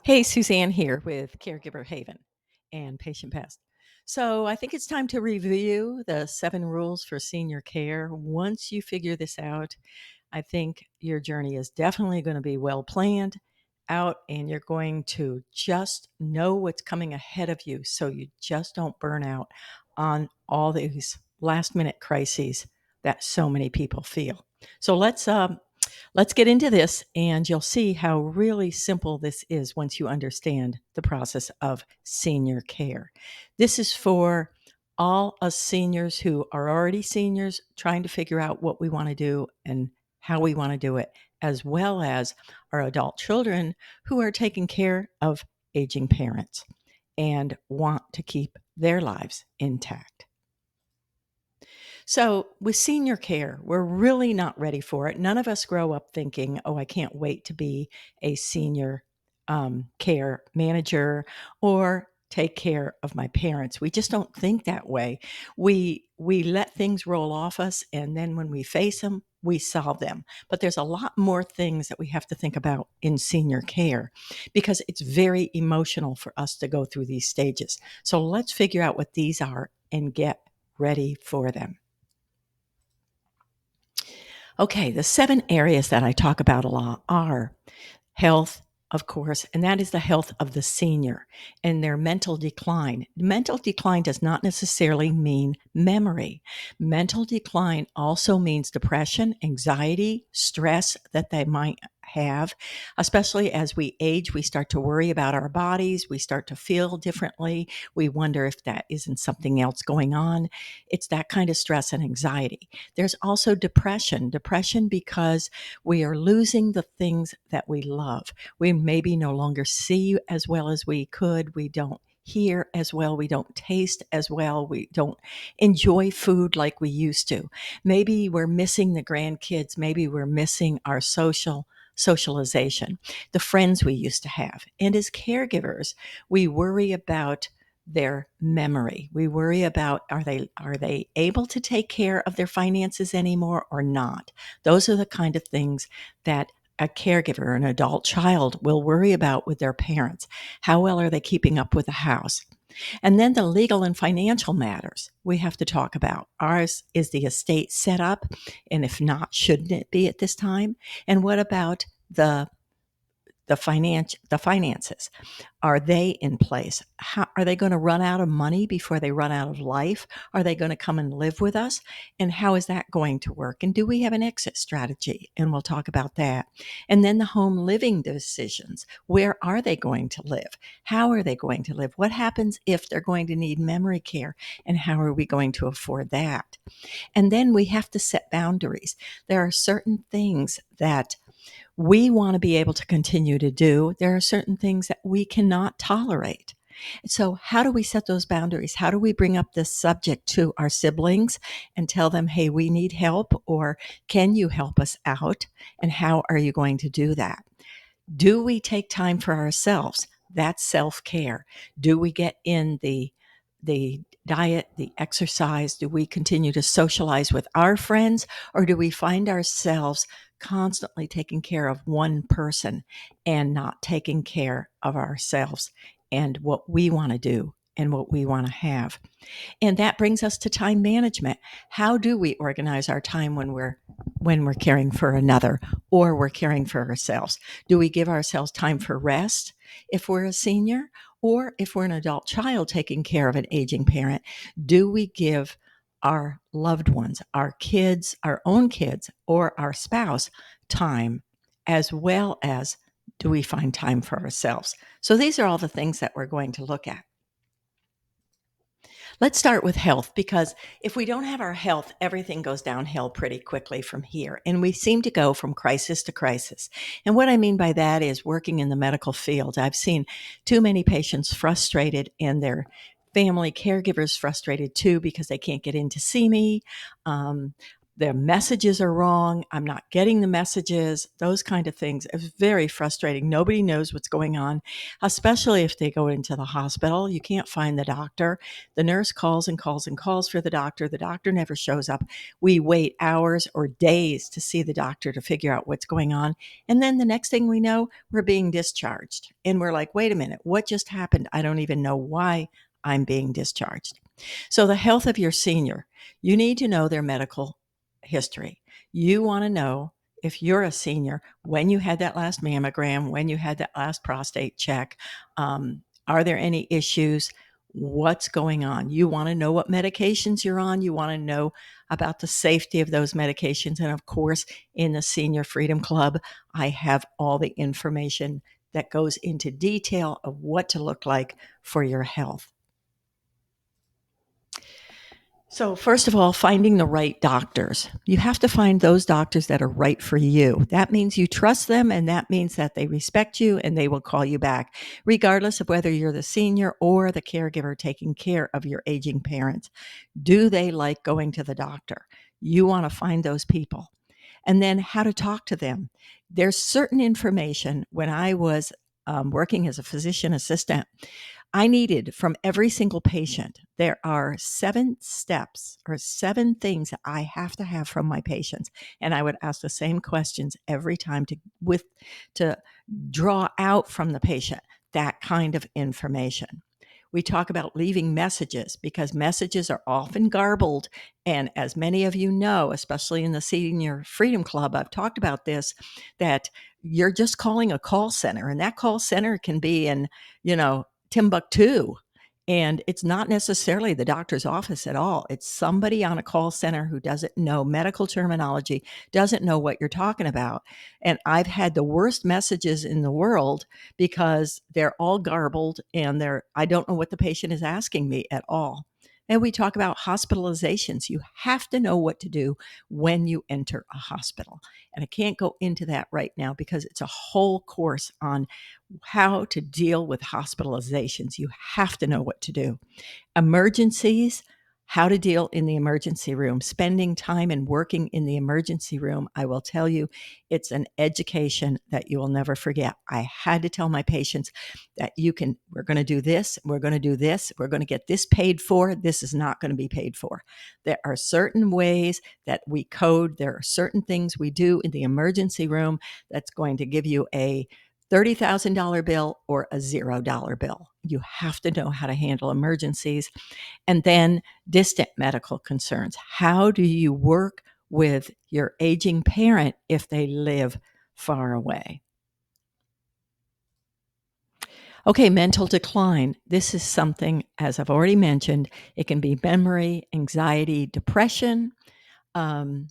Hey, Suzanne here with Caregiver Haven and Patient Pest. So, I think it's time to review the 7 rules for senior care. Once you figure this out, I think your journey is definitely going to be well planned out and you're going to just know what's coming ahead of you so you just don't burn out on all these last minute crises that so many people feel. So, let's get into this, and you'll see how really simple this is once you understand the process of senior care. This is for all us seniors who are already seniors trying to figure out what we want to do and how we want to do it, as well as our adult children who are taking care of aging parents and want to keep their lives intact. So, with senior care, we're really not ready for it. None of us grow up thinking, oh, I can't wait to be a senior care manager or take care of my parents. We just don't think that way. We let things roll off us, and then when we face them, we solve them. But there's a lot more things that we have to think about in senior care because it's very emotional for us to go through these stages. So let's figure out what these are and get ready for them. Okay, the 7 areas that I talk about a lot are health, of course, and that is the health of the senior and their mental decline. Mental decline does not necessarily mean memory. Mental decline also means depression, anxiety, stress that they might have. Especially as we age, we start to worry about our bodies, we start to feel differently, we wonder if that isn't something else going on. It's that kind of stress and anxiety. There's also depression because we are losing the things that we love. We maybe no longer see as well as we could. We don't hear as well. We don't taste as well. We don't enjoy food like we used to. Maybe we're missing the grandkids. Maybe we're missing our socialization, the friends we used to have. And as caregivers, we worry about their memory. We worry about are they able to take care of their finances anymore or not? Those are the kind of things that a caregiver, an adult child, will worry about with their parents. How well are they keeping up with the house? And then the legal and financial matters we have to talk about. Ours is the estate set up, and if not, shouldn't it be at this time? And what about the finances? Are they in place? How, are they going to run out of money before they run out of life? Are they going to come and live with us? And how is that going to work? And do we have an exit strategy? And we'll talk about that. And then the home living decisions. Where are they going to live? How are they going to live? What happens if they're going to need memory care? And how are we going to afford that? And then we have to set boundaries. There are certain things that we want to be able to continue to do. There are certain things that we cannot tolerate. So, how do we set those boundaries? How do we bring up this subject to our siblings and tell them, hey, we need help, or can you help us out? And how are you going to do that? Do we take time for ourselves? That's self-care. Do we get in the diet, the exercise? Do we continue to socialize with our friends, or do we find ourselves constantly taking care of one person and not taking care of ourselves and what we want to do and what we want to have? And that brings us to time management. How do we organize our time when we're caring for another or we're caring for ourselves? Do we give ourselves time for rest if we're a senior, or if we're an adult child taking care of an aging parent? Do we give our loved ones, our kids, our own kids, or our spouse time, as well as do we find time for ourselves? So these are all the things that we're going to look at. Let's start with health, because if we don't have our health, everything goes downhill pretty quickly from here. And we seem to go from crisis to crisis. And what I mean by that is working in the medical field. I've seen too many patients frustrated and their family caregivers frustrated too because they can't get in to see me. Um, the messages are wrong. I'm not getting the messages, those kind of things. It's very frustrating. Nobody knows what's going on, especially if they go into the hospital. You can't find the doctor. The nurse calls and calls and calls for the doctor. The doctor never shows up. We wait hours or days to see the doctor to figure out what's going on. And then the next thing we know, we're being discharged. And we're like, wait a minute, what just happened? I don't even know why I'm being discharged. So, the health of your senior, you need to know their medical history. You want to know, if you're a senior, when you had that last mammogram, when you had that last prostate check. Are there any issues? What's going on? You want to know what medications you're on. You want to know about the safety of those medications. And of course, in the Senior Freedom Club, I have all the information that goes into detail of what to look like for your health. So, first of all, finding the right doctors. You have to find those doctors that are right for you. That means you trust them, and that means that they respect you and they will call you back, regardless of whether you're the senior or the caregiver taking care of your aging parents. Do they like going to the doctor? You want to find those people. And then how to talk to them. There's certain information. When I was working as a physician assistant, I needed from every single patient, there are 7 steps or 7 things that I have to have from my patients. And I would ask the same questions every time to draw out from the patient that kind of information. We talk about leaving messages because messages are often garbled. And as many of you know, especially in the Senior Freedom Club, I've talked about this, that you're just calling a call center, and that call center can be in, Timbuktu. And it's not necessarily the doctor's office at all. It's somebody on a call center who doesn't know medical terminology, doesn't know what you're talking about. And I've had the worst messages in the world because they're all garbled and I don't know what the patient is asking me at all. And we talk about hospitalizations. You have to know what to do when you enter a hospital. And I can't go into that right now because it's a whole course on how to deal with hospitalizations. You have to know what to do. Emergencies, how to deal in the emergency room, spending time and working in the emergency room. I will tell you, it's an education that you will never forget. I had to tell my patients that we're going to do this, we're going to do this, we're going to get this paid for, this is not going to be paid for. There are certain ways that we code, there are certain things we do in the emergency room that's going to give you a $30,000 bill or a $0 bill. You have to know how to handle emergencies. And then distant medical concerns. How do you work with your aging parent if they live far away? Okay, mental decline. This is something, as I've already mentioned, it can be memory, anxiety, depression. Um,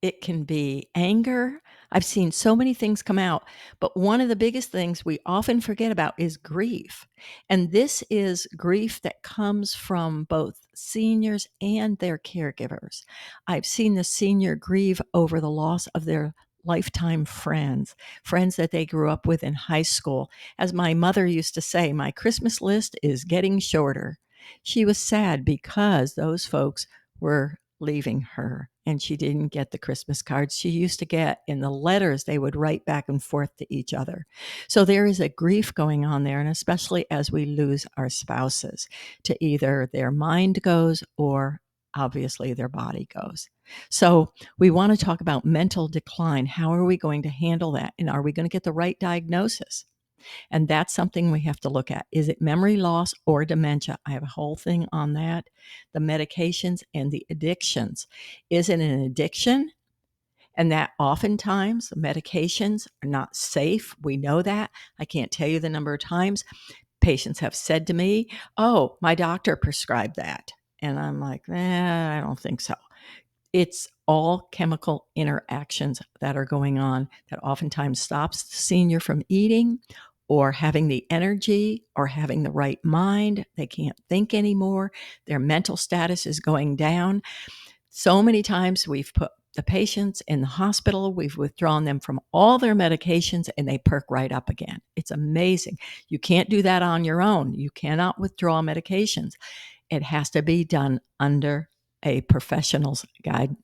It can be anger. I've seen so many things come out, but one of the biggest things we often forget about is grief. And this is grief that comes from both seniors and their caregivers. I've seen the senior grieve over the loss of their lifetime friends that they grew up with in high school. As my mother used to say, my Christmas list is getting shorter. She was sad because those folks were leaving her and she didn't get the Christmas cards she used to get in the letters they would write back and forth to each other. So there is a grief going on there, and especially as we lose our spouses, to either their mind goes or obviously their body goes. So we want to talk about mental decline. How are we going to handle that? And are we going to get the right diagnosis? And that's something we have to look at. Is it memory loss or dementia? I have a whole thing on that. The medications and the addictions. Is it an addiction? And that oftentimes medications are not safe. We know that. I can't tell you the number of times patients have said to me, oh, my doctor prescribed that. And I'm like, I don't think so. It's all chemical interactions that are going on that oftentimes stops the senior from eating or having the energy or having the right mind. They can't think anymore. Their mental status is going down. So many times we've put the patients in the hospital, we've withdrawn them from all their medications, and they perk right up again. It's amazing. You can't do that on your own. You cannot withdraw medications. It has to be done under a professional's guidance.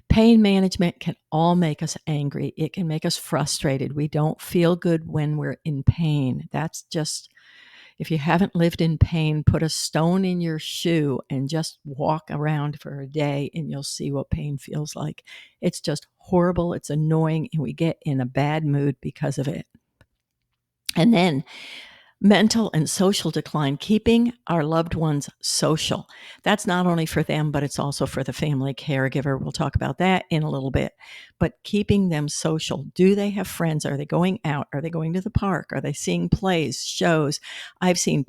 Pain management can all make us angry. It can make us frustrated. We don't feel good when we're in pain. That's just, if you haven't lived in pain, put a stone in your shoe and just walk around for a day and you'll see what pain feels like. It's just horrible. It's annoying, and we get in a bad mood because of it. And then mental and social decline, keeping our loved ones social. That's not only for them, but it's also for the family caregiver. We'll talk about that in a little bit. But keeping them social. Do they have friends? Are they going out? Are they going to the park? Are they seeing plays, shows? I've seen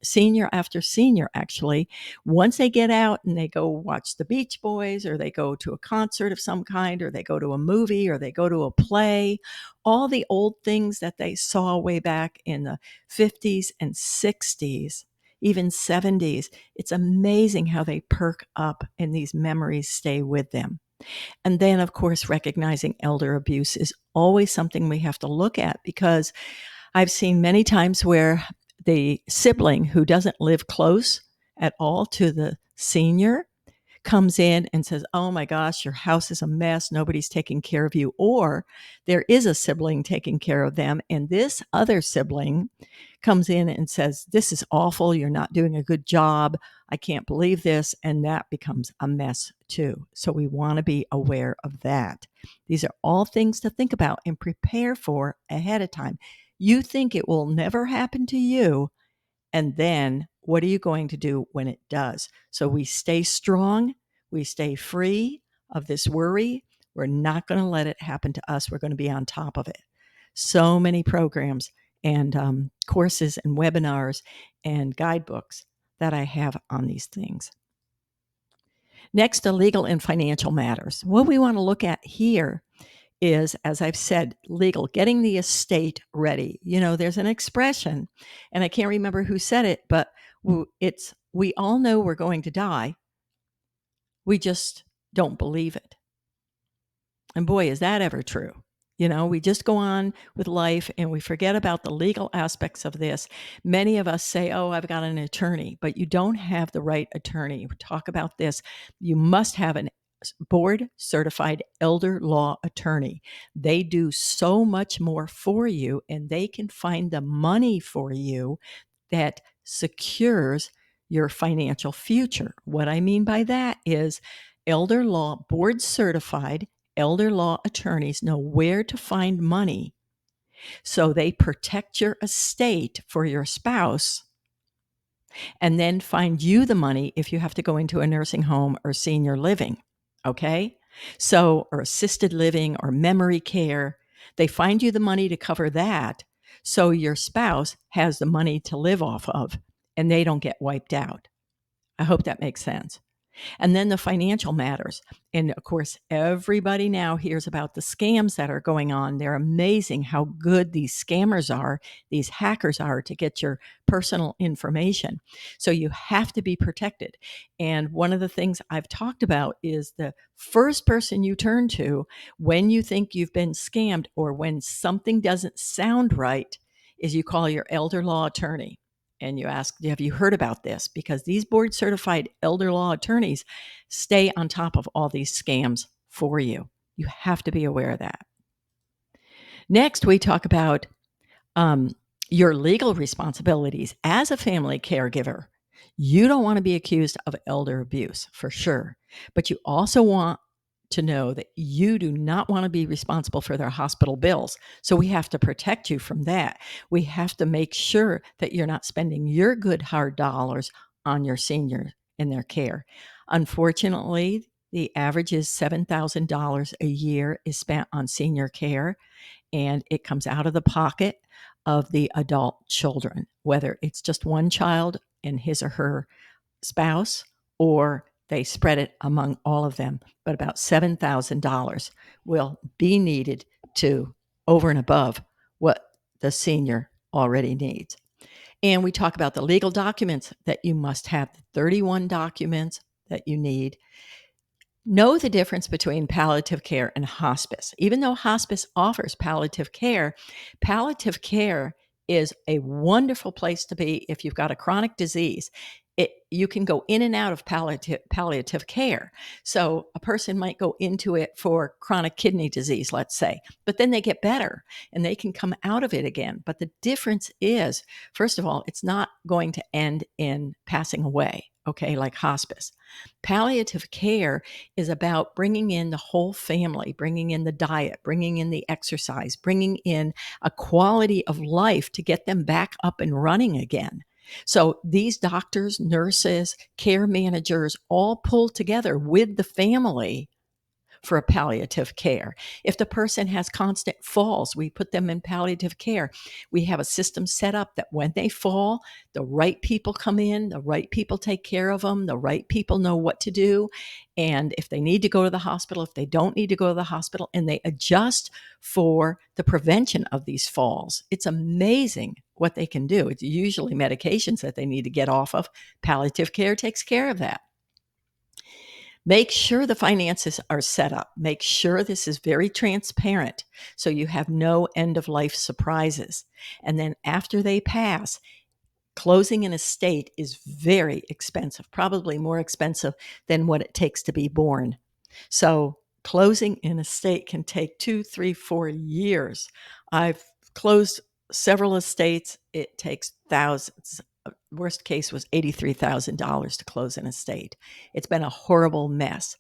senior after senior, actually, once they get out and they go watch the Beach Boys, or they go to a concert of some kind, or they go to a movie, or they go to a play, all the old things that they saw way back in the 50s and 60s, even 70s. It's amazing how they perk up and these memories stay with them. And then, of course, recognizing elder abuse is always something we have to look at, because I've seen many times where the sibling who doesn't live close at all to the senior comes in and says, "Oh my gosh, your house is a mess. Nobody's taking care of you." Or there is a sibling taking care of them, and this other sibling comes in and says, "This is awful. You're not doing a good job. I can't believe this." And that becomes a mess too. So we want to be aware of that. These are all things to think about and prepare for ahead of time. You think it will never happen to you, and then what are you going to do when it does? So we stay strong, we stay free of this worry. We're not going to let it happen to us. We're going to be on top of it. So many programs and courses and webinars and guidebooks that I have on these things. Next, the legal and financial matters. What we want to look at here is, as I've said, legal, getting the estate ready. You know, there's an expression, and I can't remember who said it, but we all know we're going to die. We just don't believe it. And boy, is that ever true. You know, we just go on with life and we forget about the legal aspects of this. Many of us say, "Oh, I've got an attorney," but you don't have the right attorney. We talk about this. You must have an board certified elder law attorney. They do so much more for you, and they can find the money for you that secures your financial future. What I mean by that is elder law, board certified elder law attorneys know where to find money, so they protect your estate for your spouse and then find you the money if you have to go into a nursing home or senior living. Okay? So, or assisted living or memory care, they find you the money to cover that, so your spouse has the money to live off of and they don't get wiped out. I hope that makes sense. And then the financial matters. And of course, everybody now hears about the scams that are going on. They're amazing how good these scammers are, these hackers are, to get your personal information. So you have to be protected. And one of the things I've talked about is the first person you turn to when you think you've been scammed or when something doesn't sound right is you call your elder law attorney. And you ask, "Have you heard about this?" Because these board certified elder law attorneys stay on top of all these scams for you. You have to be aware of that. Next, we talk about your legal responsibilities as a family caregiver. You don't want to be accused of elder abuse, for sure. But you also want to know that you do not want to be responsible for their hospital bills. So we have to protect you from that. We have to make sure that you're not spending your good hard dollars on your senior in their care. Unfortunately, the average is $7,000 a year is spent on senior care, and it comes out of the pocket of the adult children, whether it's just one child and his or her spouse, or they spread it among all of them. But about $7,000 will be needed to over and above what the senior already needs. And we talk about the legal documents that you must have, the 31 documents that you need. Know the difference between palliative care and hospice. Even though hospice offers palliative care is a wonderful place to be if you've got a chronic disease. you can go in and out of palliative care. So a person might go into it for chronic kidney disease, let's say, but then they get better and they can come out of it again. But the difference is, first of all, it's not going to end in passing away, okay, like hospice. Palliative care is about bringing in the whole family, bringing in the diet, bringing in the exercise, bringing in a quality of life to get them back up and running again. So these doctors, nurses, care managers all pull together with the family for a palliative care. If the person has constant falls, we put them in palliative care. We have a system set up that when they fall, the right people come in, the right people take care of them, the right people know what to do. And if they need to go to the hospital, if they don't need to go to the hospital, and they adjust for the prevention of these falls. It's amazing what they can do. It's usually medications that they need to get off of. Palliative care takes care of that. Make sure the finances are set up. Make sure this is very transparent so you have no end of life surprises. And then after they pass, closing an estate is very expensive, probably more expensive than what it takes to be born. So closing an estate can take 2, 3, 4 years. I've closed several estates. It takes thousands. Worst case was $83,000 to close an estate. It's been a horrible mess.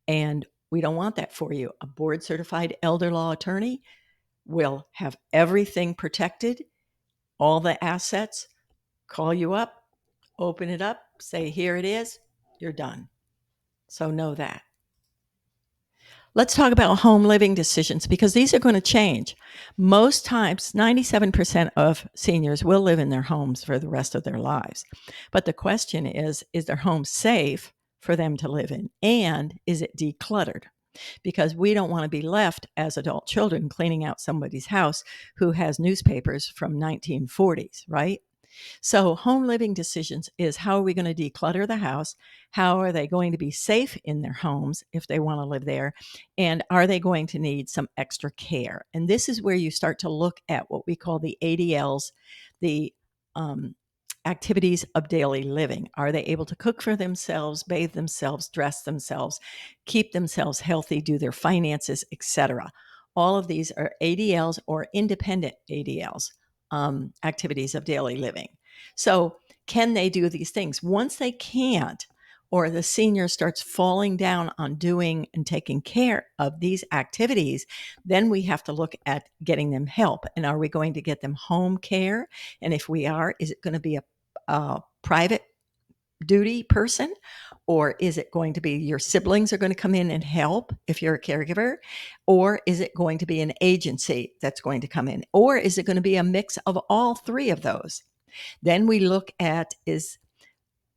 And we don't want that for you. A board certified elder law attorney will have everything protected, all the assets, call you up, open it up, say, here it is, you're done. So know that. Let's talk about home living decisions because these are going to change. Most times, 97% of seniors will live in their homes for the rest of their lives. But the question is their home safe for them to live in? And is it decluttered? Because we don't want to be left as adult children cleaning out somebody's house who has newspapers from 1940s, right? So home living decisions is how are we going to declutter the house? How are they going to be safe in their homes if they want to live there? And are they going to need some extra care? And this is where you start to look at what we call the ADLs, the activities of daily living. Are they able to cook for themselves, bathe themselves, dress themselves, keep themselves healthy, do their finances, etc.? All of these are ADLs or independent ADLs, activities of daily living. So can they do these things? Once they can't, or the senior starts falling down on doing and taking care of these activities, then we have to look at getting them help. And are we going to get them home care? And if we are, is it going to be a private duty person? Or is it going to be your siblings are going to come in and help if you're a caregiver? Or is it going to be an agency that's going to come in? Or is it going to be a mix of all three of those? Then we look at is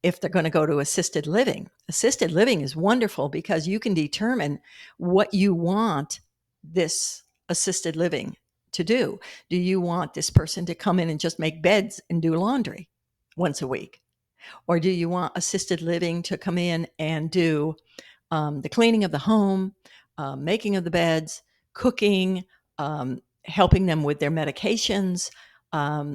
if they're going to go to assisted living. Assisted living is wonderful because you can determine what you want this assisted living to do. Do you want this person to come in and just make beds and do laundry once a week? Or do you want assisted living to come in and do the cleaning of the home, making of the beds, cooking, helping them with their medications,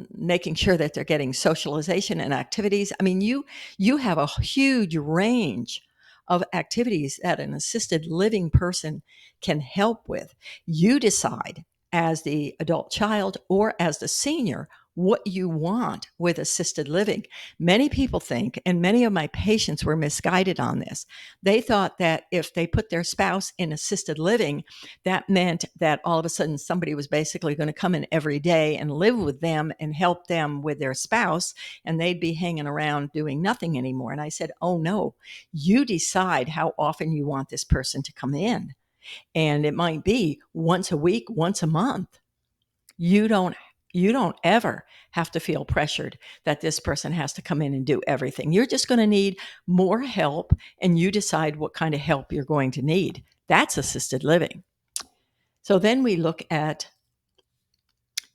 making sure that they're getting socialization and activities? I mean, you have a huge range of activities that an assisted living person can help with. You decide as the adult child or as the senior what you want with assisted living. Many people think, and many of my patients were misguided on this, they thought that if they put their spouse in assisted living, that meant that all of a sudden somebody was basically going to come in every day and live with them and help them with their spouse, and they'd be hanging around doing nothing anymore. And I said, oh no, you decide how often you want this person to come in. And it might be once a week, once a month. You don't ever have to feel pressured that this person has to come in and do everything. You're just going to need more help, and you decide what kind of help you're going to need. That's assisted living. So then we look at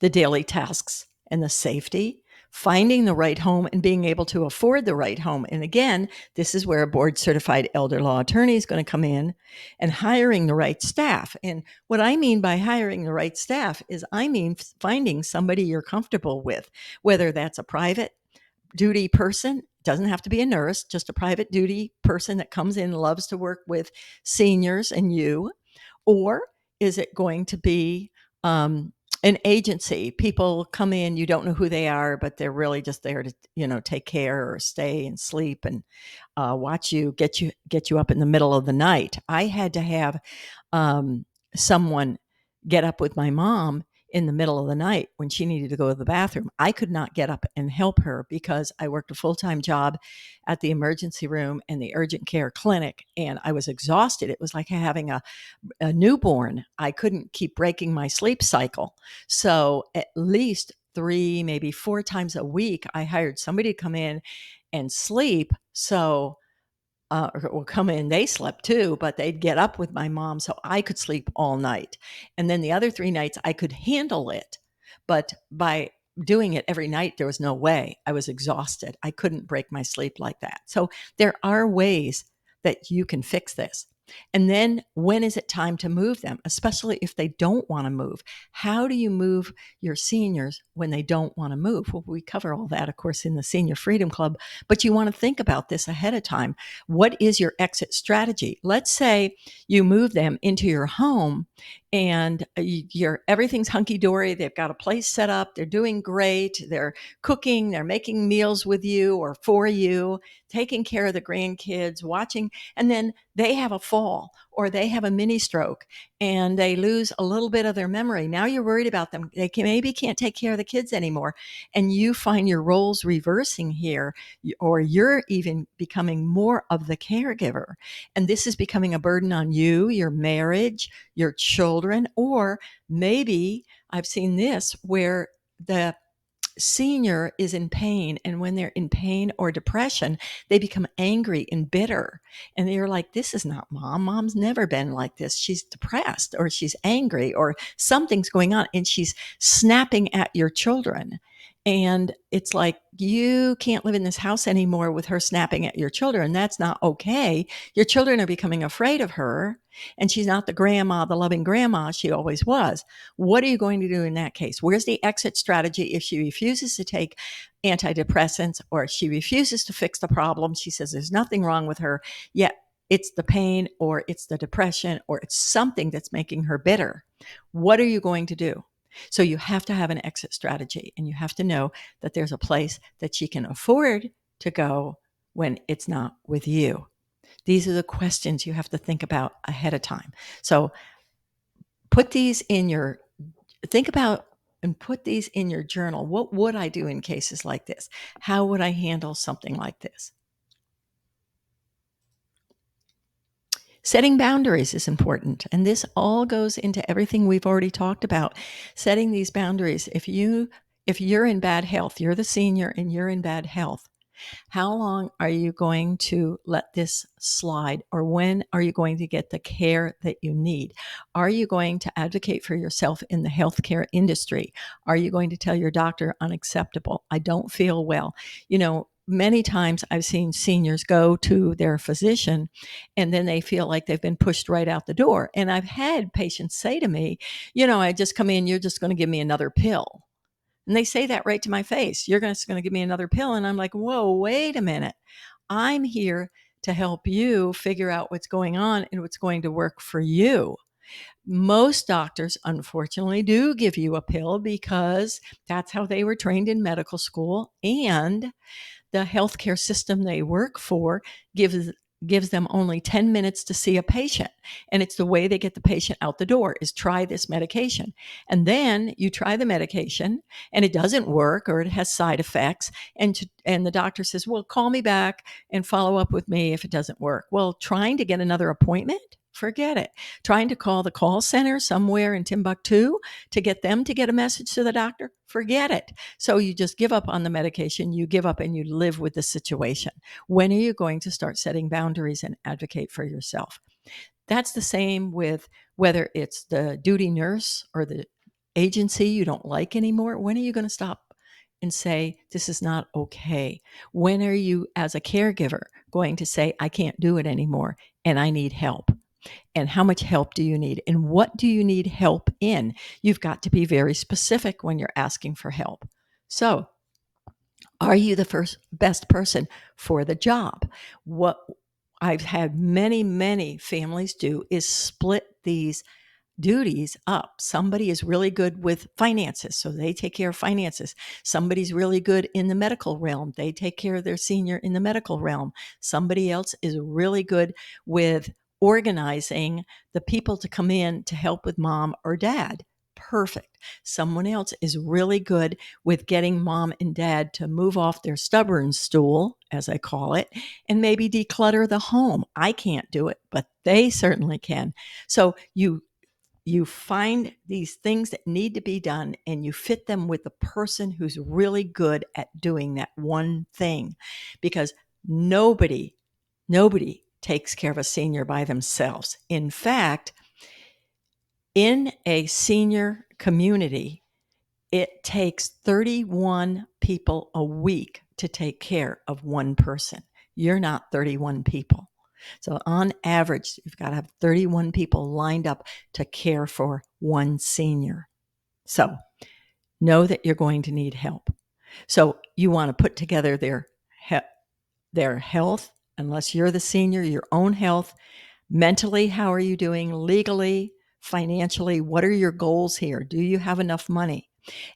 the daily tasks and the safety, finding the right home and being able to afford the right home. And again, this is where a board certified elder law attorney is going to come in, and hiring the right staff. And what I mean by hiring the right staff is I mean finding somebody you're comfortable with, whether that's a private duty person doesn't have to be a nurse, just a private duty person that comes in, loves to work with seniors and you? Or is it going to be an agency? People come in, you don't know who they are, but they're really just there to, take care or stay and sleep and watch you, get you up in the middle of the night. I had to have someone get up with my mom in the middle of the night when she needed to go to the bathroom. I could not get up and help her because I worked a full-time job at the emergency room and the urgent care clinic, and I was exhausted. It was like having a newborn. I couldn't keep breaking my sleep cycle. So at least 3, maybe 4 times a week, I hired somebody to come in and sleep. So or come in, they slept too, but they'd get up with my mom so I could sleep all night. And then the other 3 nights I could handle it. But by doing it every night, there was no way. I was exhausted. I couldn't break my sleep like that. So there are ways that you can fix this. And then when is it time to move them, especially if they don't want to move? How do you move your seniors when they don't want to move? Well, we cover all that, of course, in the Senior Freedom Club, but you want to think about this ahead of time. What is your exit strategy? Let's say you move them into your home and everything's hunky dory. They've got a place set up. They're doing great. They're cooking. They're making meals with you or for you, taking care of the grandkids, watching, and then they have a fall or they have a mini stroke and they lose a little bit of their memory. Now you're worried about them. Maybe can't take care of the kids anymore. And you find your roles reversing here, or you're even becoming more of the caregiver. And this is becoming a burden on you, your marriage, your children, or maybe I've seen this where the senior is in pain, and when they're in pain or depression, they become angry and bitter, and they're like, this is not mom's never been like this. She's depressed or she's angry or something's going on, and she's snapping at your children. And it's like, you can't live in this house anymore with her snapping at your children. That's not okay. Your children are becoming afraid of her, and she's not the grandma, the loving grandma she always was. What are you going to do in that case? Where's the exit strategy if she refuses to take antidepressants or she refuses to fix the problem? She says there's nothing wrong with her, yet it's the pain or it's the depression or it's something that's making her bitter. What are you going to do? So you have to have an exit strategy, and you have to know that there's a place that she can afford to go when it's not with you. These are the questions you have to think about ahead of time. So put these in your, think about and put these in your journal. What would I do in cases like this? How would I handle something like this? Setting boundaries is important. And this all goes into everything we've already talked about. Setting these boundaries. If you're in bad health, you're the senior and you're in bad health, how long are you going to let this slide? Or when are you going to get the care that you need? Are you going to advocate for yourself in the healthcare industry? Are you going to tell your doctor unacceptable? I don't feel well. Many times I've seen seniors go to their physician and then they feel like they've been pushed right out the door. And I've had patients say to me, I just come in, you're just going to give me another pill. And they say that right to my face. You're just going to give me another pill. And I'm like, whoa, wait a minute. I'm here to help you figure out what's going on and what's going to work for you. Most doctors, unfortunately, do give you a pill because that's how they were trained in medical school. And the healthcare system they work for gives them only 10 minutes to see a patient, and it's the way they get the patient out the door is try this medication. And then you try the medication and it doesn't work or it has side effects, and the doctor says, well, call me back and follow up with me if it doesn't work. Well, trying to get another appointment, forget it. Trying to call the call center somewhere in Timbuktu to get them to get a message to the doctor, forget it. So you just give up on the medication, you give up and you live with the situation. When are you going to start setting boundaries and advocate for yourself? That's the same with whether it's the duty nurse or the agency you don't like anymore. When are you going to stop and say, this is not okay? When are you, as a caregiver, going to say, I can't do it anymore and I need help? And how much help do you need? And what do you need help in? You've got to be very specific when you're asking for help. So Are you the first best person for the job? What I've had many families do is split these duties up. Somebody is really good with finances, so they take care of finances. Somebody's really good in the medical realm. They take care of their senior in the medical realm. Somebody else is really good with organizing the people to come in to help with mom or dad. Perfect. Someone else is really good with getting mom and dad to move off their stubborn stool, as I call it, and maybe declutter the home. I can't do it, but they certainly can. So you find these things that need to be done and you fit them with the person who's really good at doing that one thing, because nobody takes care of a senior by themselves. In fact, in a senior community, it takes 31 people a week to take care of one person. You're not 31 people. So on average, you've got to have 31 people lined up to care for one senior. So know that you're going to need help. So you want to put together their health, unless you're the senior, your own health. Mentally, how are you doing? Legally, financially, what are your goals here? Do you have enough money?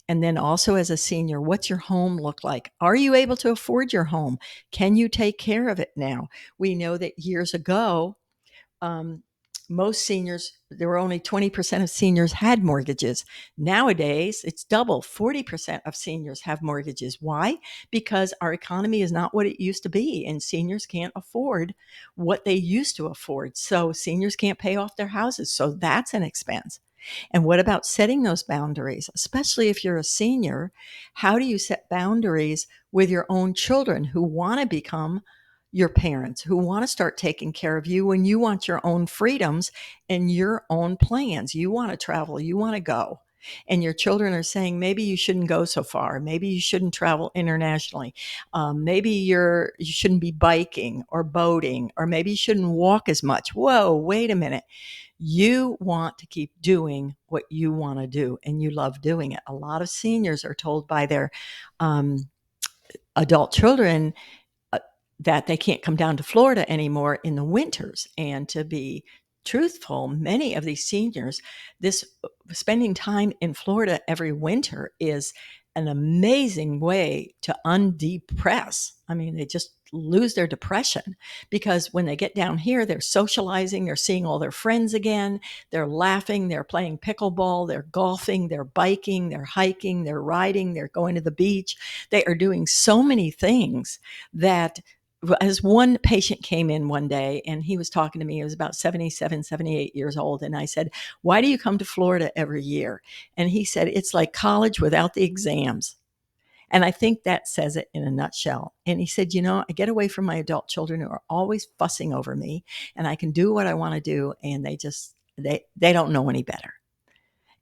And then also as a senior, what's your home look like? Are you able to afford your home? Can you take care of it now? We know that years ago, um, most seniors, there were only 20% of seniors had mortgages. Nowadays, it's double. 40% of seniors have mortgages. Why? Because our economy is not what it used to be, and seniors can't afford what they used to afford. So seniors can't pay off their houses. So that's an expense. And what about setting those boundaries? Especially if you're a senior, how do you set boundaries with your own children who want to become your parents, who want to start taking care of you when you want your own freedoms and your own plans? You want to travel, you want to go. And your children are saying, maybe you shouldn't go so far. Maybe you shouldn't travel internationally. Maybe you shouldn't be biking or boating, or maybe you shouldn't walk as much. Whoa, wait a minute. You want to keep doing what you want to do, and you love doing it. A lot of seniors are told by their um, adult children uh, that they can't come down to Florida anymore in the winters. And to be truthful, many of these seniors, this spending time in Florida every winter is an amazing way to undepress. I mean, they just lose their depression, because when they get down here, they're socializing, they're seeing all their friends again, they're laughing, they're playing pickleball, they're golfing, they're biking, they're hiking, they're riding, they're going to the beach. They are doing so many things that, as one patient came in one day and he was talking to me, he was about 77, 78 years old. And I said, why do you come to Florida every year? And he said, it's like college without the exams. And I think that says it in a nutshell. And he said, I get away from my adult children who are always fussing over me, and I can do what I want to do. And they don't know any better.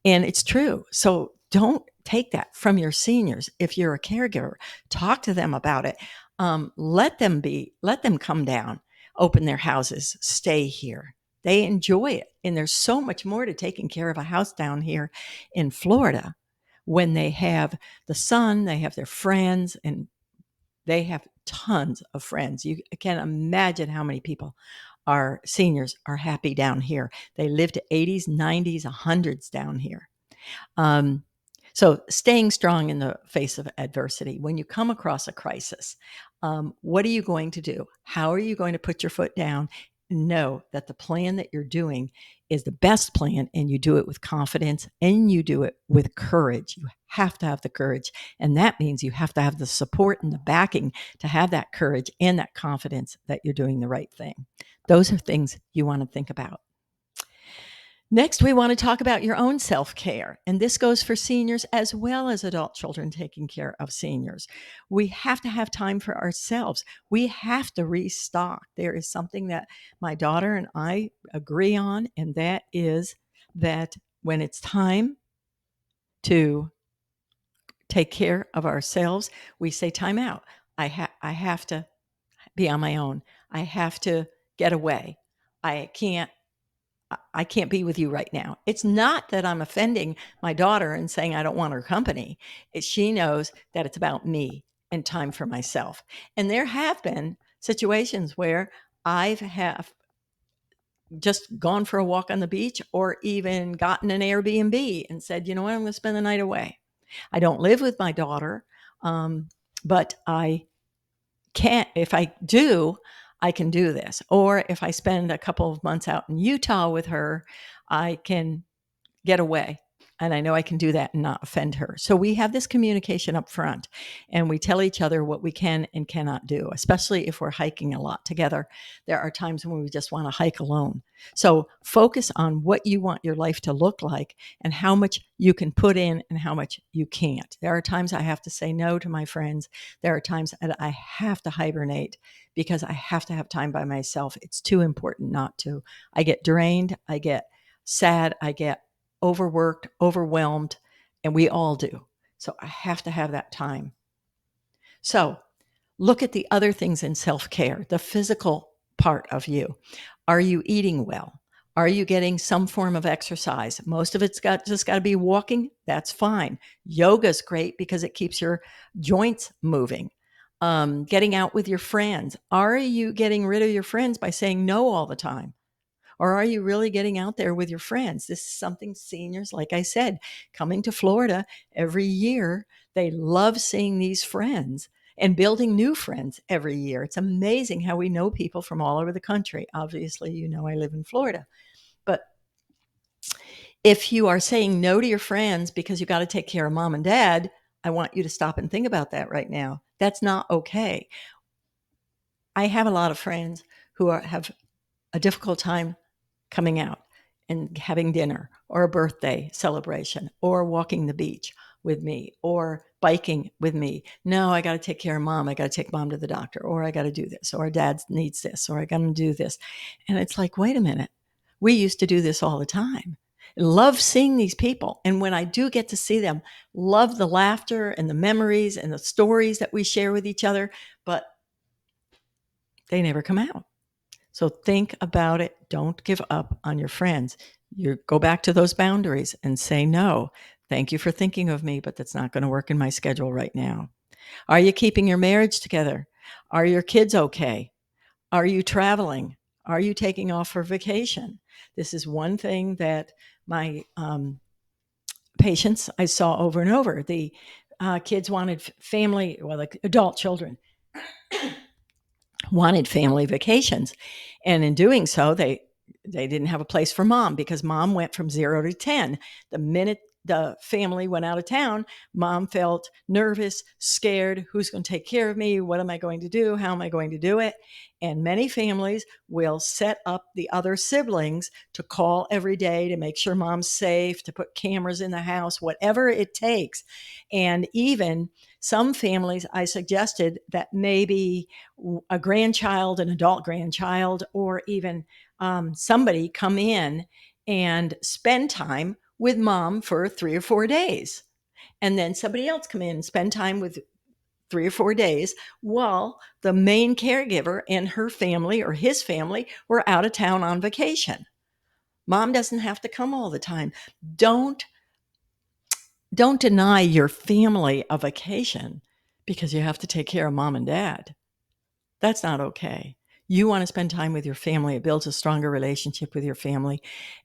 And it's true. So don't take that from your seniors. If you're a caregiver, talk to them about it. Let them come down, open their houses, stay here. They enjoy it. And there's so much more to taking care of a house down here in Florida, when they have the sun, they have their friends, and they have tons of friends. You can imagine how many people our seniors are happy down here. They live to 80s, 90s, 100s down here. Um, so staying strong in the face of adversity. When you come across a crisis, what are you going to do? How are you going to put your foot down? Know that the plan that you're doing is the best plan, and you do it with confidence and you do it with courage. You have to have the courage. And that means you have to have the support and the backing to have that courage and that confidence that you're doing the right thing. Those are things you want to think about. Next, we want to talk about your own self care. And this goes for seniors as well as adult children taking care of seniors. We have to have time for ourselves. We have to restock. There is something that my daughter and I agree on, and that is that when it's time to take care of ourselves, we say, time out. I have to be on my own. I have to get away. I can't I can't be with you right now. It's not that I'm offending my daughter and saying I don't want her company. She knows that it's about me. and time for myself. And there have been situations where I've have just gone for a walk on the beach or even gotten an Airbnb and said, you know what, I'm going to spend the night away. I don't live with my daughter, but I can't, if I do, I can do this. Or if I spend a couple of months out in Utah with her, I can get away. And I know I can do that and not offend her. So we have this communication up front and we tell each other what we can and cannot do, especially if we're hiking a lot together. There are times when we just want to hike alone. So focus on what you want your life to look like and how much you can put in and how much you can't. There are times I have to say no to my friends. There are times that I have to hibernate because I have to have time by myself. It's too important not to. I get drained. I get sad. I get overworked, overwhelmed, and we all do. So I have to have that time. So look at the other things in self care, the physical part of you. Are you eating well? Are you getting some form of exercise? Most of it's just got to be walking. That's fine. Yoga's great because it keeps your joints moving. Getting out with your friends. Are you getting rid of your friends by saying no all the time? Or are you really getting out there with your friends? This is something seniors, like I said, coming to Florida every year, they love seeing these friends and building new friends every year. It's amazing how we know people from all over the country. Obviously, you know, I live in Florida. But if you are saying no to your friends because you got to take care of mom and dad, I want you to stop and think about that right now. That's not okay. I have a lot of friends who have a difficult time coming out and having dinner or a birthday celebration or walking the beach with me or biking with me. No, I got to take care of mom. I got to take mom to the doctor, or I got to do this, or dad needs this, or I got to do this. And it's like, wait a minute. We used to do this all the time. Love seeing these people. And when I do get to see them, love the laughter and the memories and the stories that we share with each other, but they never come out. So think about it. Don't give up on your friends. You go back to those boundaries and say no. Thank you for thinking of me, but that's not going to work in my schedule right now. Are you keeping your marriage together? Are your kids okay? Are you traveling? Are you taking off for vacation? This is one thing that my patients I saw over and over. The kids wanted family, well, like adult children wanted family vacations. And in doing so, they didn't have a place for mom because mom went from 0 to 10. The minute the family went out of town, mom felt nervous, scared. Who's going to take care of me? What am I going to do? How am I going to do it? And many families will set up the other siblings to call every day to make sure mom's safe, to put cameras in the house, whatever it takes. And even some families, I suggested that maybe a grandchild, an adult grandchild, or even somebody come in and spend time with mom for 3 or 4 days. And then somebody else come in and spend time with 3 or 4 days while the main caregiver and her family or his family were out of town on vacation. Mom doesn't have to come all the time. Don't don't deny your family a vacation because you have to take care of mom and dad. That's not okay. You want to spend time with your family. It builds a stronger relationship with your family,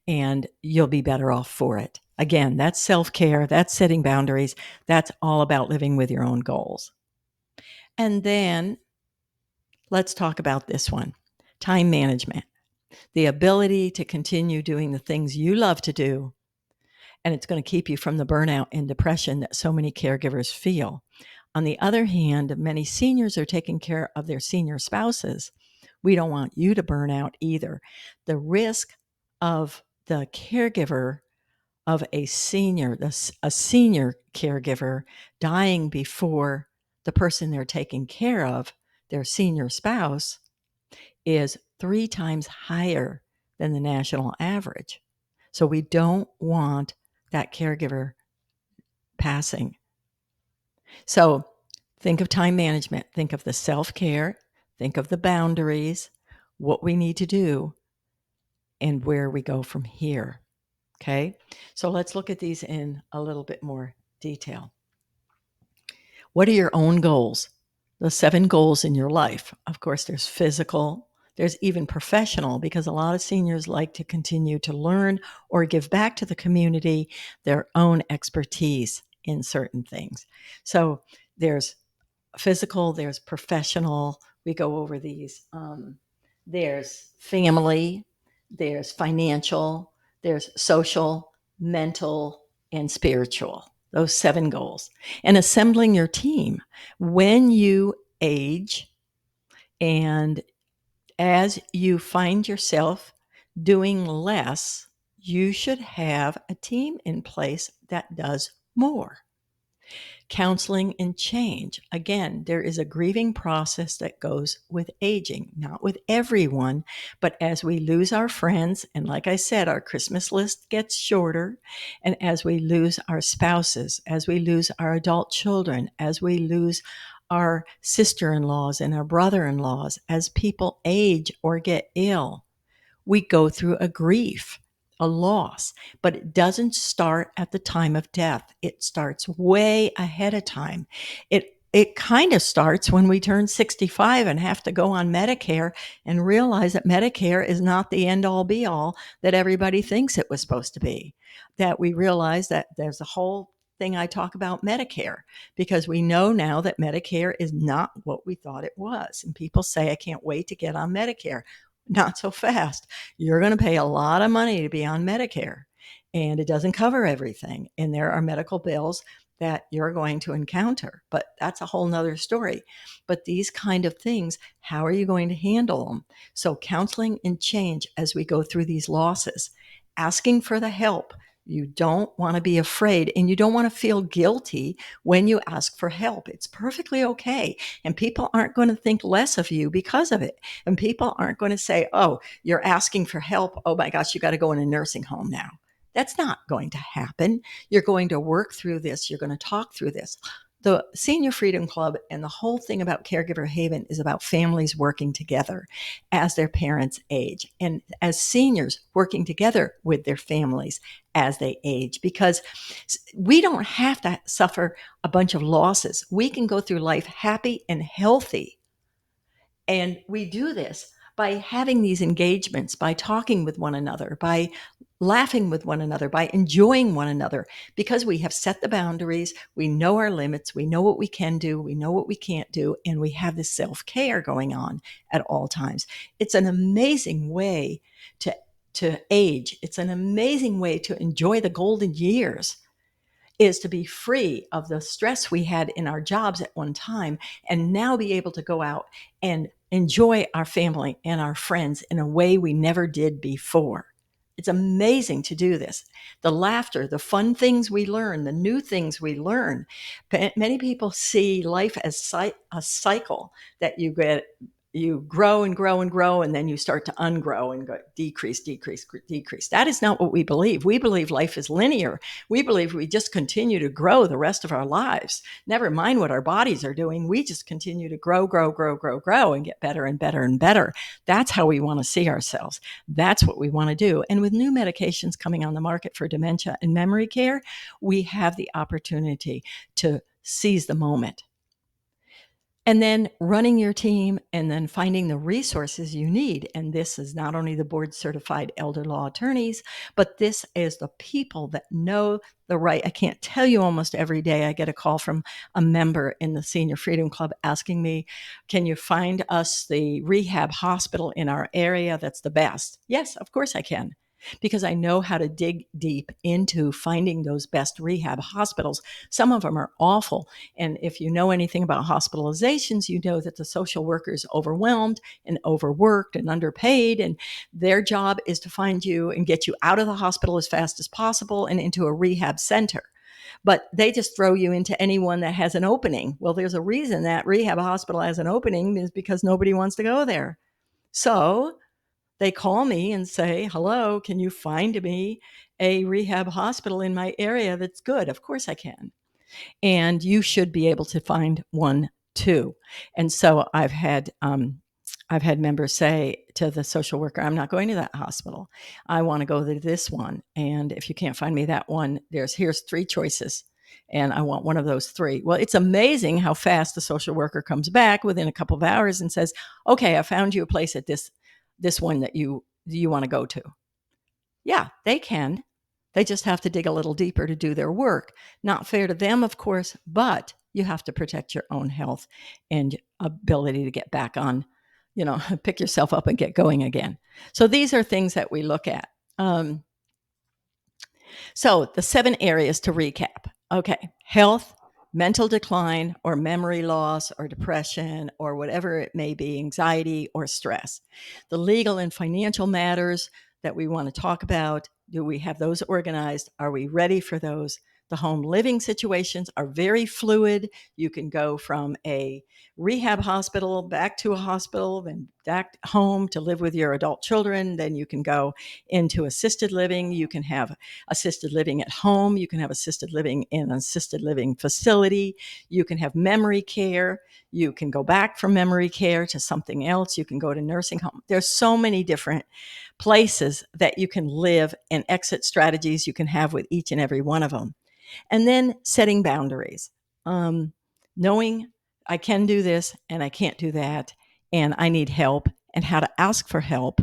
and you'll be better off for it. Again, that's self care, that's setting boundaries, that's all about living with your own goals. And then let's talk about this one, time management, the ability to continue doing the things you love to do. And it's going to keep you from the burnout and depression that so many caregivers feel. On the other hand, many seniors are taking care of their senior spouses. We don't want you to burn out either. The risk of the caregiver of a senior caregiver dying before the person they're taking care of, their senior spouse, is 3 times higher than the national average. So we don't want that caregiver passing. So think of time management, think of the self care, think of the boundaries, what we need to do, and where we go from here. Okay, so let's look at these in a little bit more detail. What are your own goals? the 7 goals in your life. Of course, there's physical, there's even professional, because a lot of seniors like to continue to learn or give back to the community their own expertise in certain things. So there's physical, there's professional. We go over these. There's family, there's financial, there's social, mental, and spiritual. Those 7 goals. And assembling your team. When you age and as you find yourself doing less, you should have a team in place that does more. Counseling and change. Again, there is a grieving process that goes with aging, not with everyone, but as we lose our friends, and like I said, our Christmas list gets shorter, and as we lose our spouses, as we lose our adult children, as we lose our sister in laws and our brother in laws, as people age or get ill, we go through a grief, a loss, but it doesn't start at the time of death. It starts way ahead of time. It kind of starts when we turn 65 and have to go on Medicare and realize that Medicare is not the end all be all that everybody thinks it was supposed to be. That we realize that there's a whole thing I talk about Medicare, because we know now that Medicare is not what we thought it was. And people say, I can't wait to get on Medicare. Not so fast. You're going to pay a lot of money to be on Medicare, and it doesn't cover everything. And there are medical bills that you're going to encounter, but that's a whole nother story. But these kind of things, how are you going to handle them? So counseling and change as we go through these losses, asking for the help. You don't want to be afraid, and you don't want to feel guilty when you ask for help. It's perfectly okay. And people aren't going to think less of you because of it. And people aren't going to say, oh, you're asking for help. Oh my gosh, you got to go in a nursing home now. That's not going to happen. You're going to work through this. You're going to talk through this. The Senior Freedom Club and the whole thing about Caregiver Haven is about families working together as their parents age, and as seniors working together with their families as they age, because we don't have to suffer a bunch of losses. We can go through life happy and healthy. And we do this by having these engagements, by talking with one another, by laughing with one another, by enjoying one another, because we have set the boundaries. We know our limits. We know what we can do. We know what we can't do. And we have this self-care going on at all times. It's an amazing way to age. It's an amazing way to enjoy the golden years, is to be free of the stress we had in our jobs at one time and now be able to go out and enjoy our family and our friends in a way we never did before. It's amazing to do this. The laughter, the fun things we learn, the new things we learn. Many people see life as a cycle that you grow and grow and grow, and then you start to ungrow and go decrease, decrease, decrease. That is not what we believe. We believe life is linear. We believe we just continue to grow the rest of our lives. Never mind what our bodies are doing. We just continue to grow, grow, grow, grow, grow, and get better and better and better. That's how we want to see ourselves. That's what we want to do. And with new medications coming on the market for dementia and memory care, we have the opportunity to seize the moment. And then running your team and then finding the resources you need. And this is not only the board certified elder law attorneys, but this is the people that know the right. I can't tell you, almost every day I get a call from a member in the Senior Freedom Club asking me, can you find us the rehab hospital in our area that's the best? Yes, of course I can, because I know how to dig deep into finding those best rehab hospitals. Some of them are awful. And if you know anything about hospitalizations, you know that the social worker is overwhelmed and overworked and underpaid. And their job is to find you and get you out of the hospital as fast as possible and into a rehab center. But they just throw you into anyone that has an opening. Well, there's a reason that rehab hospital has an opening, is because nobody wants to go there. So they call me and say, hello, can you find me a rehab hospital in my area that's good? Of course I can. And you should be able to find one too. And so I've had members say to the social worker, I'm not going to that hospital. I want to go to this one. And if you can't find me that one, here's 3 choices. and I want one of those three. Well, it's amazing how fast the social worker comes back within a couple of hours and says, okay, I found you a place at this one that you want to go to. Yeah, they can. They just have to dig a little deeper to do their work. Not fair to them, of course, but you have to protect your own health and ability to get back on, pick yourself up and get going again. So these are things that we look at. So the 7 areas to recap. Okay, health, mental decline, or memory loss, or depression, or whatever it may be, anxiety or stress. The legal and financial matters that we want to talk about. Do we have those organized? Are we ready for those? The home living situations are very fluid. You can go from a rehab hospital back to a hospital, then back home to live with your adult children. Then you can go into assisted living. You can have assisted living at home. You can have assisted living in an assisted living facility. You can have memory care. You can go back from memory care to something else. You can go to nursing home. There's so many different places that you can live and exit strategies you can have with each and every one of them. And then setting boundaries, knowing I can do this and I can't do that, and I need help, and how to ask for help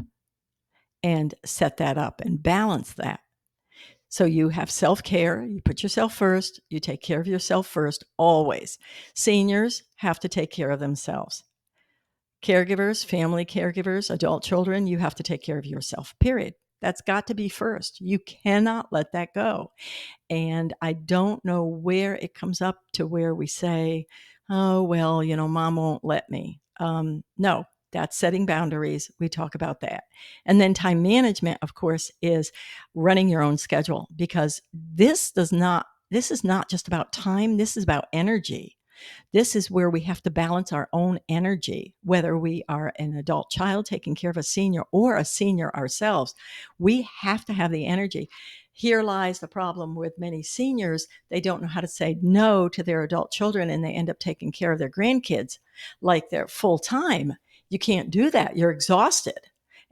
and set that up and balance that. So you have self-care, you put yourself first, you take care of yourself first, always. Seniors have to take care of themselves. Caregivers, family caregivers, adult children, you have to take care of yourself, period. That's got to be first. You cannot let that go. And I don't know where it comes up to where we say, oh, well, mom won't let me. No, that's setting boundaries. We talk about that. And then time management, of course, is running your own schedule, because this is not just about time. This is about energy. This is where we have to balance our own energy, whether we are an adult child taking care of a senior or a senior ourselves. We have to have the energy. Here lies the problem with many seniors. They don't know how to say no to their adult children, and they end up taking care of their grandkids like they're full time. You can't do that. You're exhausted.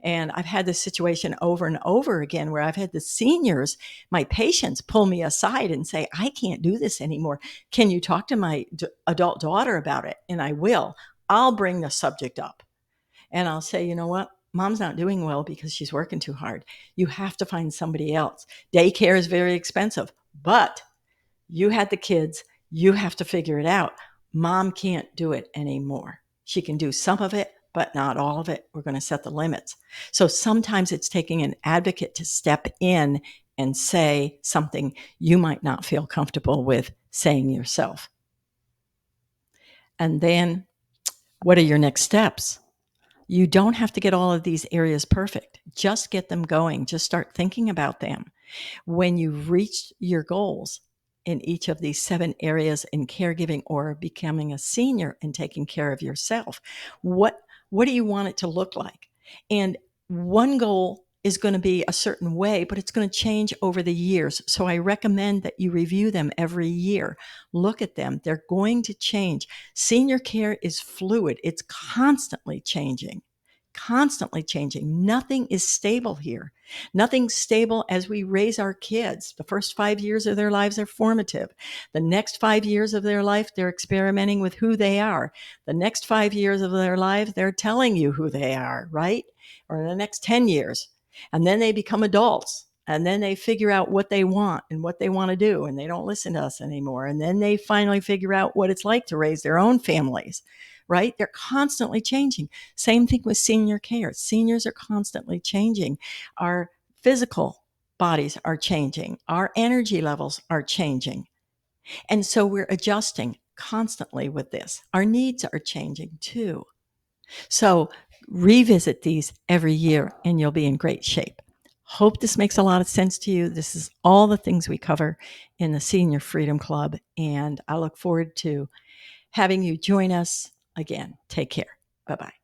And I've had this situation over and over again where I've had the seniors, my patients, pull me aside and say, I can't do this anymore. Can you talk to my adult daughter about it? And I will. I'll bring the subject up and I'll say, you know what? Mom's not doing well because she's working too hard. You have to find somebody else. Daycare is very expensive, but you had the kids. You have to figure it out. Mom can't do it anymore. She can do some of it, but not all of it. We're going to set the limits. So sometimes it's taking an advocate to step in and say something you might not feel comfortable with saying yourself. And then what are your next steps? You don't have to get all of these areas perfect. Just get them going. Just start thinking about them. When you've reached your goals in each of these 7 areas in caregiving or becoming a senior and taking care of yourself, what do you want it to look like? And one goal is going to be a certain way, but it's going to change over the years. So I recommend that you review them every year. Look at them. They're going to change. Senior care is fluid. It's constantly changing. Constantly changing. Nothing is stable here. Nothing's stable as we raise our kids. The first 5 years of their lives are formative. The next 5 years of their life, they're experimenting with who they are. The next 5 years of their life, they're telling you who they are, right? Or the next 10 years. And then they become adults. And then they figure out what they want and what they want to do. And they don't listen to us anymore. And then they finally figure out what it's like to raise their own families, right? They're constantly changing. Same thing with senior care. Seniors are constantly changing. Our physical bodies are changing. Our energy levels are changing. And so we're adjusting constantly with this. Our needs are changing too. So revisit these every year and you'll be in great shape. Hope this makes a lot of sense to you. This is all the things we cover in the Senior Freedom Club. And I look forward to having you join us again. Take care. Bye-bye.